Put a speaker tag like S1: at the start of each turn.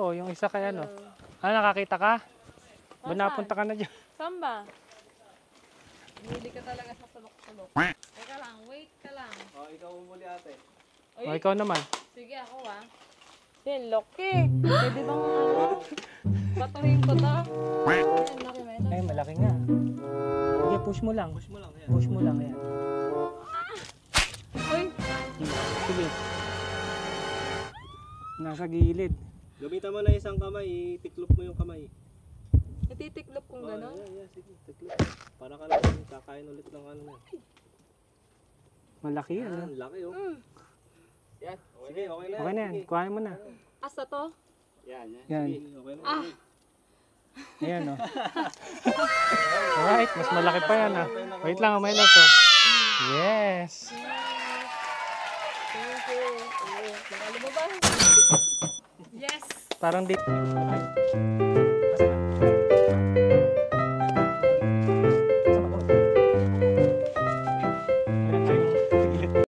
S1: Oo, yung isa kay ano. Nakakita ka? Ba napunta ka na dyan?
S2: Saan ba? Huli ka talaga sa sulok-sulok. Teka lang, wait ka lang.
S3: Ikaw muli ate.
S1: O, ikaw naman.
S2: Sige, ako Yan, laki. Pwede bang patuloyin ko to? Yan, laki ba ito?
S1: Ay, malaki nga. Sige, push mo lang.
S3: Push mo lang. Yan.
S1: Push mo lang, yan.
S2: Uy!
S1: Sige. Nasa gilid.
S3: Gamitan mo na isang kamay, itiklop mo yung kamay.
S2: Ititiklop kong gano'n?
S3: Yeah, sige, tiklop. Para ka lang kakain ulit ng ano na.
S1: Malaki yan.
S3: Yan, laki oh. Yan, sige, okay na.
S1: Okay na yan. Kuhain mo na.
S2: Asa to?
S3: Yan.
S1: Yan.
S3: Sige, okay na.
S1: Ayan, o. Alright, mas malaki pa yan, ha. Wait lang, may loso. Yes.
S2: Thank you. Baka lumabas. Yes!
S1: Parang dito.